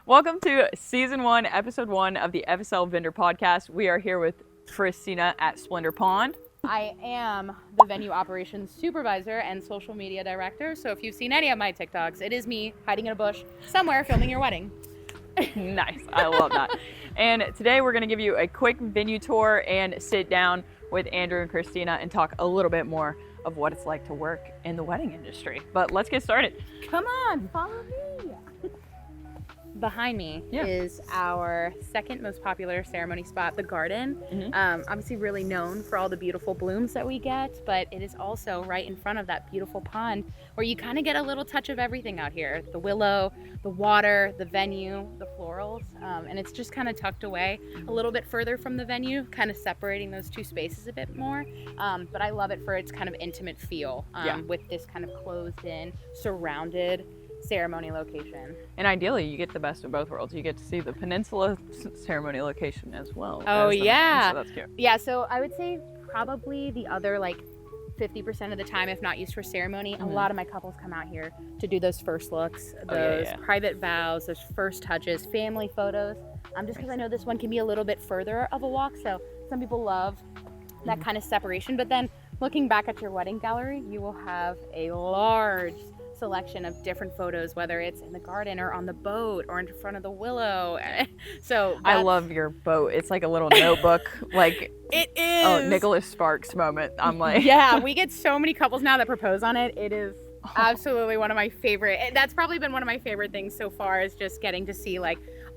Welcome to Season 1, Episode 1 of the FSL Vendor Podcast. We are here with Christina at Splendor Pond. I am the venue operations supervisor and social media director. So if you've seen any of my TikToks, it is me hiding in a bush somewhere filming your wedding. Nice, I love that. And today we're going to give you a quick venue tour and sit down with Andrew and Christina and talk a little bit more of what it's like to work in the wedding industry. But let's get started. Come on, follow me. Behind me is our second most popular ceremony spot, the garden. Obviously really known for all the beautiful blooms that we get, but it is also right in front of that beautiful pond where you kind of get a little touch of everything out here. The willow, the water, the venue, the florals, and it's just kind of tucked away a little bit further from the venue, kind of separating those two spaces a bit more. But I love it for its kind of intimate feel with this kind of closed in, surrounded ceremony location. And ideally you get the best of both worlds. You get to see the peninsula ceremony location as well. Oh yeah. So that's cute. Yeah, so I would say probably the other 50% of the time, if not used for ceremony, a lot of my couples come out here to do those first looks, those private vows, those first touches, family photos. Just because I know this one can be a little bit further of a walk, so some people love that kind of separation. But then looking back at your wedding gallery, you will have a large selection of different photos, whether it's in the garden or on the boat or in front of the willow. So I love your boat. It's like a little notebook, like it is. Nicholas Sparks moment. I'm like, yeah, we get so many couples now that propose on it. It is absolutely one of my favorite. That's probably been one of my favorite things so far, is just getting to see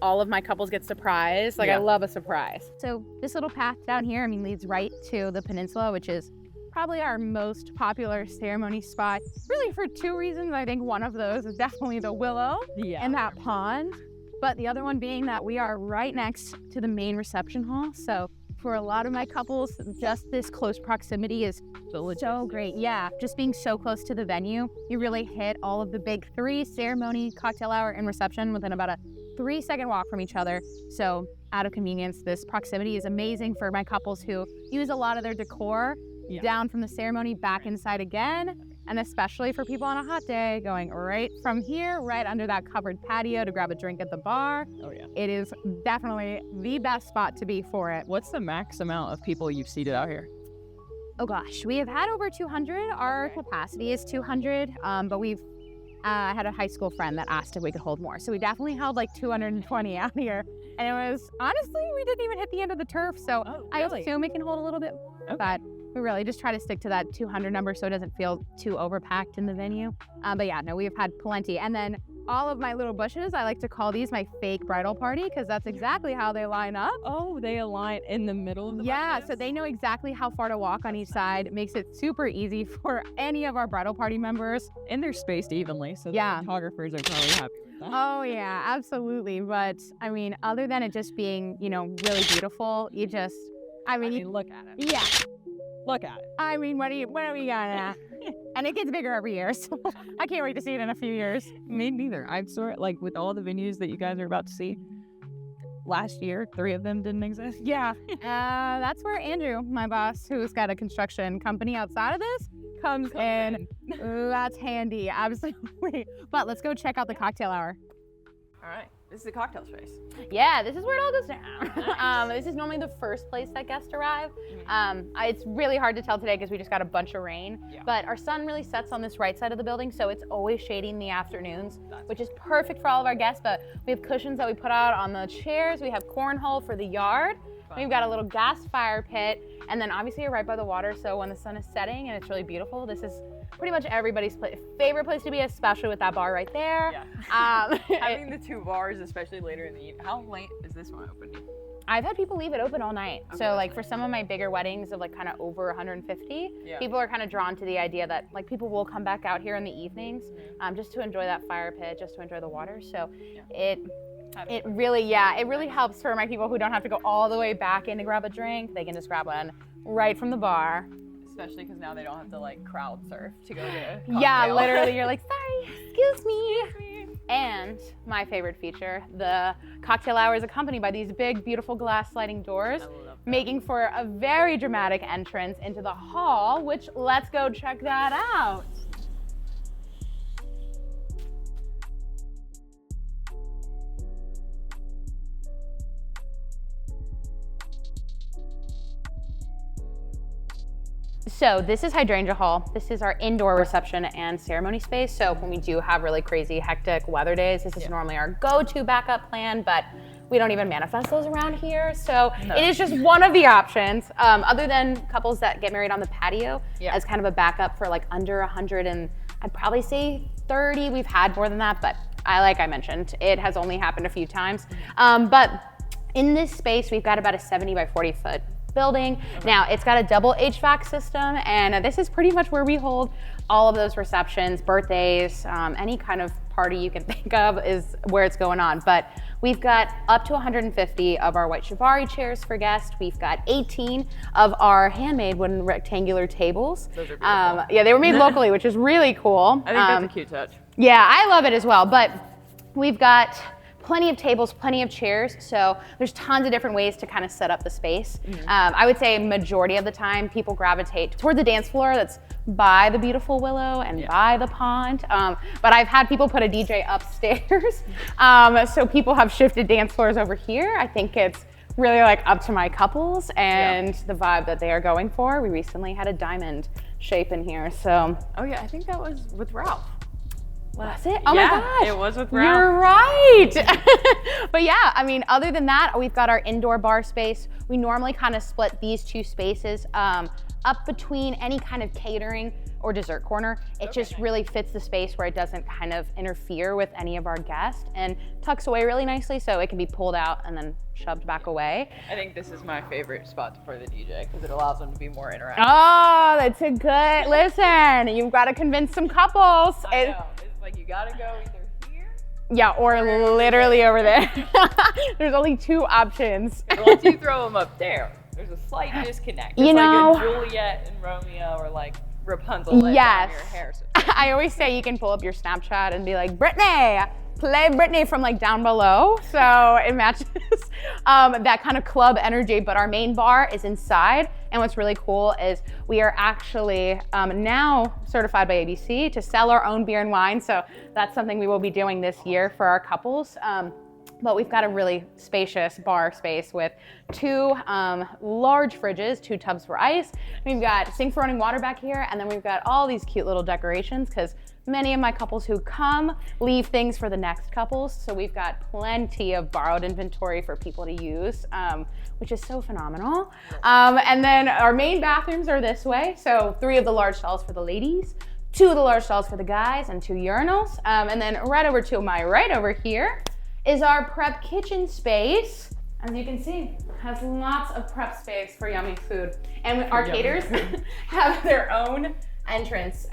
all of my couples get surprised. I love a surprise. So this little path down here, leads right to the peninsula, which is probably our most popular ceremony spot, really for two reasons. I think one of those is definitely the willow and that pond, but the other one being that we are right next to the main reception hall. So for a lot of my couples, just this close proximity is so great. Yeah, just being so close to the venue, you really hit all of the big three: ceremony, cocktail hour, and reception within about a 3-second walk from each other. So out of convenience, this proximity is amazing for my couples who use a lot of their decor down from the ceremony back inside again, and especially for people on a hot day going right from here, right under that covered patio to grab a drink at the bar. Oh yeah. It is definitely the best spot to be for it. What's the max amount of people you've seated out here? Oh gosh, we have had over 200. Our capacity is 200, but we've had a high school friend that asked if we could hold more. So we definitely held 220 out here. And it was, honestly, we didn't even hit the end of the turf. So I assume it can hold a little bit more, but we really just try to stick to that 200 number so it doesn't feel too overpacked in the venue. But yeah, no, we have had plenty. And then all of my little bushes, I like to call these my fake bridal party, because that's exactly how they line up. Oh, they align in the middle of the bunches? So they know exactly how far to walk on each side. It makes it super easy for any of our bridal party members. And they're spaced evenly, so the photographers are probably happy with that. Oh yeah, absolutely. But other than it just being, really beautiful, you just, look at it. Yeah. Look at it. What are we gonna? And it gets bigger every year, so I can't wait to see it in a few years. Me neither. I've with all the venues that you guys are about to see, last year, 3 of them didn't exist. Yeah. That's where Andrew, my boss, who's got a construction company outside of this, comes in. That's handy, absolutely. But let's go check out the cocktail hour. All right. This is the cocktail space. Yeah, this is where it all goes down. Nice. This is normally the first place that guests arrive. It's really hard to tell today because we just got a bunch of rain, but our sun really sets on this right side of the building, so it's always shady in the afternoons, which is perfect for all of our guests. But we have cushions that we put out on the chairs. We have cornhole for the yard. We've got a little gas fire pit, and then obviously you're right by the water, so when the sun is setting and it's really beautiful, this is pretty much everybody's favorite place to be, especially with that bar right there. Yeah. Having the 2 bars, especially later in the evening. How late is this one open? I've had people leave it open all night. Okay, so for some of my bigger weddings of kind of over 150, people are kind of drawn to the idea that people will come back out here in the evenings just to enjoy that fire pit, just to enjoy the water. So it really helps for my people who don't have to go all the way back in to grab a drink. They can just grab one right from the bar. Especially because now they don't have to crowd surf to go to cocktail. Literally, you're sorry, excuse me. And my favorite feature, the cocktail hour is accompanied by these big, beautiful glass sliding doors, making for a very dramatic entrance into the hall, which let's go check that out. So this is Hydrangea Hall. This is our indoor reception and ceremony space. So when we do have really crazy, hectic weather days, this is normally our go-to backup plan, but we don't even manifest those around here. So it is just one of the options, other than couples that get married on the patio as kind of a backup for like under 100 and I'd probably say 30. We've had more than that, but like I mentioned, it has only happened a few times. But in this space, we've got about a 70 by 40 foot building. Now it's got a double HVAC system, and this is pretty much where we hold all of those receptions, birthdays, any kind of party you can think of is where it's going on. But we've got up to 150 of our white chivari chairs for guests. We've got 18 of our handmade wooden rectangular tables. Those are beautiful. Yeah, they were made locally, which is really cool. I think that's a cute touch. Yeah, I love it as well. But we've got plenty of tables, plenty of chairs, so there's tons of different ways to kind of set up the space. I would say majority of the time people gravitate toward the dance floor that's by the beautiful willow and by the pond, but I've had people put a DJ upstairs, so people have shifted dance floors over here. I think it's really like up to my couples and the vibe that they are going for. We recently had a diamond shape in here, so. Oh yeah, I think that was with Ralph. Was it? Oh my gosh. It was with Ralph. You're right. But yeah, I mean, other than that, we've got our indoor bar space. We normally kind of split these two spaces up between any kind of catering or dessert corner. It just really fits the space where it doesn't kind of interfere with any of our guests and tucks away really nicely so it can be pulled out and then shoved back away. I think this is my favorite spot for the DJ because it allows them to be more interactive. Oh, that's a good, listen, you've got to convince some couples. I know. It's like you got to go either here. Yeah, or literally over there. There's only two options. Once you throw them up there, there's a slight disconnect. It's like a Juliet and Romeo or like Rapunzel on your hair. I always say you can pull up your Snapchat and be like, Brittany, play Brittany from like down below. So it matches that kind of club energy, but our main bar is inside. And what's really cool is we are actually now certified by ABC to sell our own beer and wine. So that's something we will be doing this year for our couples. But we've got a really spacious bar space with two large fridges, 2 tubs for ice. We've got sink for running water back here, and then we've got all these cute little decorations because many of my couples who come leave things for the next couples. So we've got plenty of borrowed inventory for people to use, which is so phenomenal. And then our main bathrooms are this way. So 3 of the large stalls for the ladies, 2 of the large stalls for the guys, and 2 urinals. And then right over to my right over here is our prep kitchen space. As you can see, has lots of prep space for yummy food. And our caterers have their own entrance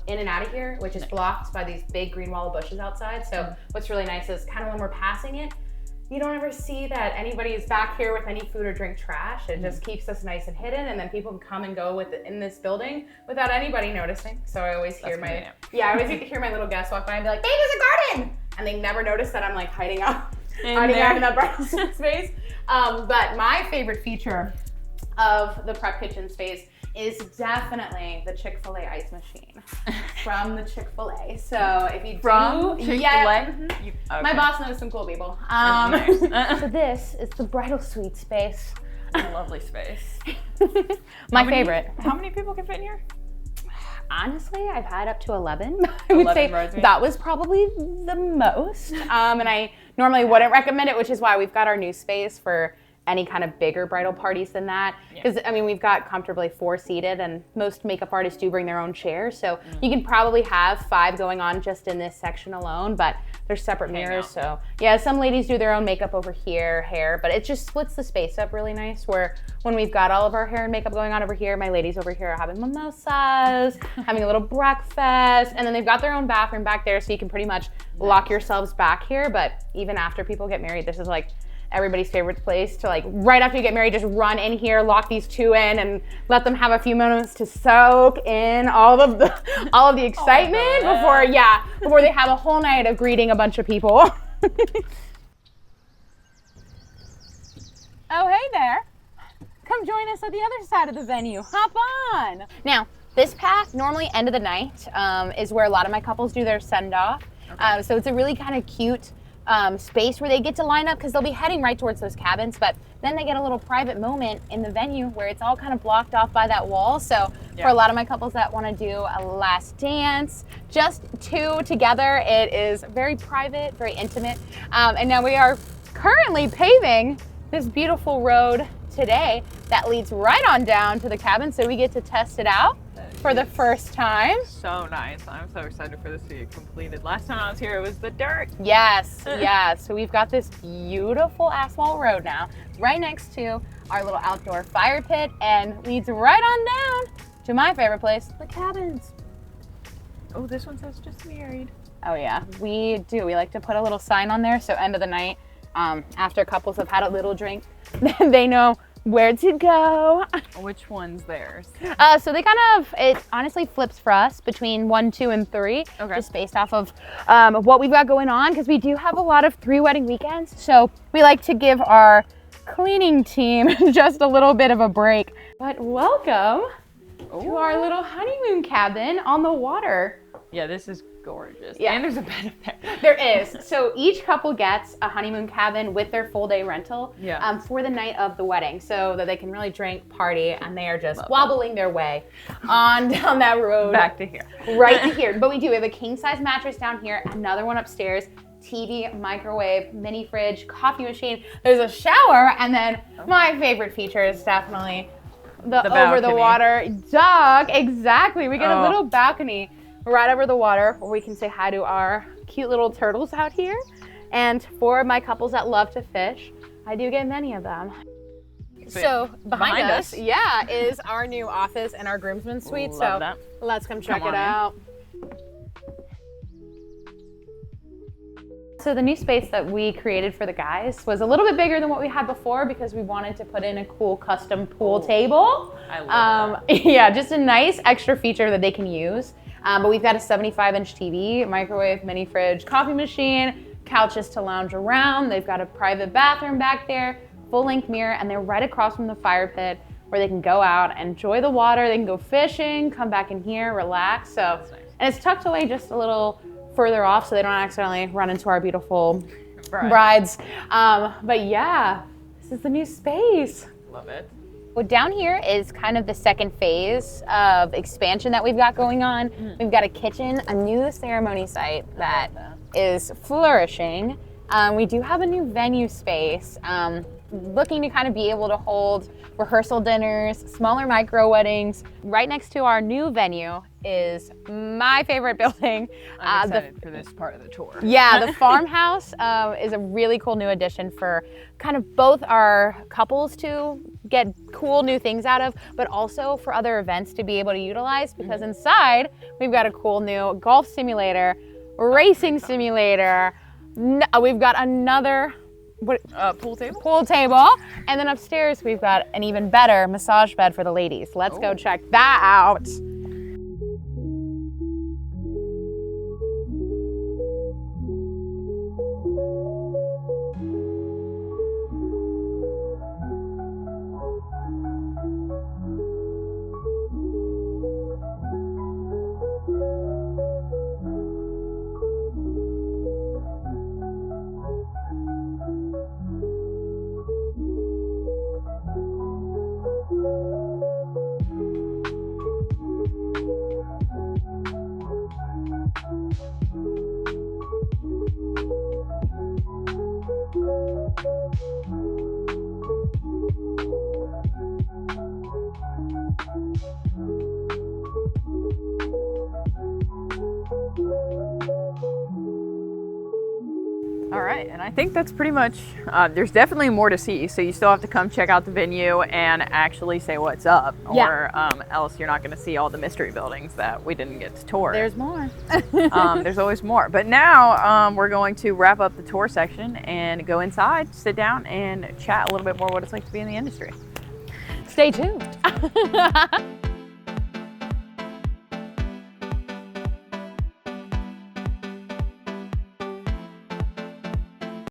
in and out of here, which is blocked by these big green wall of bushes outside. So what's really nice is kind of when we're passing it, you don't ever see that anybody is back here with any food or drink trash. It just keeps us nice and hidden, and then people can come and go in this building without anybody noticing. So I always hear I always get to hear my little guests walk by and be like, "Babe, there's a garden!" And they never notice that I'm like hiding out in that breakfast space. But my favorite feature of the prep kitchen space is definitely the Chick-fil-A ice machine from the Chick-fil-A. So if you my boss knows some cool people. So this is the bridal suite space. Lovely space. My favorite. How many people can fit in here? Honestly, I've had up to 11. I would say that was probably the most. And I normally wouldn't recommend it, which is why we've got our new space for any kind of bigger bridal parties than that. Because I mean, we've got comfortably 4 seated, and most makeup artists do bring their own chairs. So you can probably have 5 going on just in this section alone, but there's separate mirrors. So yeah, some ladies do their own makeup over here, hair, but it just splits the space up really nice, where when we've got all of our hair and makeup going on over here, my ladies over here are having mimosas, having a little breakfast, and then they've got their own bathroom back there, so you can pretty much lock yourselves back here. But even after people get married, this is like everybody's favorite place to, like, right after you get married, just run in here, lock these 2 in, and let them have a few moments to soak in all of the excitement before they have a whole night of greeting a bunch of people. Oh, hey there. Come join us at the other side of the venue. Hop on. Now, this path, normally end of the night, is where a lot of my couples do their send-off. So it's a really kind of cute space where they get to line up because they'll be heading right towards those cabins, but then they get a little private moment in the venue where it's all kind of blocked off by that wall. So for a lot of my couples that want to do a last dance, just two together, it is very private, very intimate. And now we are currently paving this beautiful road today that leads right on down to the cabin, so we get to test it out for the first time. So nice. I'm so excited for this to be completed. Last time I was here, it was the dirt. Yes, yes. So we've got this beautiful asphalt road now, right next to our little outdoor fire pit, and leads right on down to my favorite place, the cabins. Oh, this one says just married. Oh yeah, we do. We like to put a little sign on there, so end of the night, after couples have had a little drink, they know where to go. Which one's theirs? So they it honestly flips for us between 1, 2, and 3, just based off of what we've got going on, because we do have a lot of 3 wedding weekends. So we like to give our cleaning team just a little bit of a break. But welcome to our little honeymoon cabin on the water. Yeah, this is gorgeous. Yeah. And there's a bed up there. There is. So each couple gets a honeymoon cabin with their full day rental for the night of the wedding, so that they can really drink, party, and they are just wobbling their way on down that road. Back to here. Right to here. But we have a king size mattress down here, another one upstairs, TV, microwave, mini fridge, coffee machine. There's a shower, and then my favorite feature is definitely the over the water dock. Exactly. We get a little balcony right over the water where we can say hi to our cute little turtles out here. And for my couples that love to fish, I do get many of them. So behind us, is our new office and our groomsmen suite. Love that. Let's come check it out. So the new space that we created for the guys was a little bit bigger than what we had before, because we wanted to put in a cool custom pool table. I love that. Yeah, just a nice extra feature that they can use. But we've got a 75-inch TV, microwave, mini fridge, coffee machine, couches to lounge around. They've got a private bathroom back there, full-length mirror, and they're right across from the fire pit where they can go out, enjoy the water. They can go fishing, come back in here, relax. So, That's nice. And it's tucked away just a little further off so they don't accidentally run into our beautiful brides. But yeah, this is the new space. Love it. Well, down here is kind of the second phase of expansion that we've got going on. We've got a kitchen, a new ceremony site that is flourishing. We do have a new venue space, looking to kind of be able to hold rehearsal dinners, smaller micro weddings. Right next to our new venue is my favorite building. I'm excited for this part of the tour. Yeah, the farmhouse is a really cool new addition for kind of both our couples to get cool new things out of, but also for other events to be able to utilize, because inside we've got a cool new golf simulator, racing simulator. We've got another pool table, and then upstairs we've got an even better massage bed for the ladies. Let's go check that out. All right, and I think that's pretty much, there's definitely more to see, so you still have to come check out the venue and actually say what's up, or else you're not going to see all the mystery buildings that we didn't get to tour. There's more. There's always more, but now we're going to wrap up the tour section and go inside, sit down, and chat a little bit more what it's like to be in the industry. Stay tuned.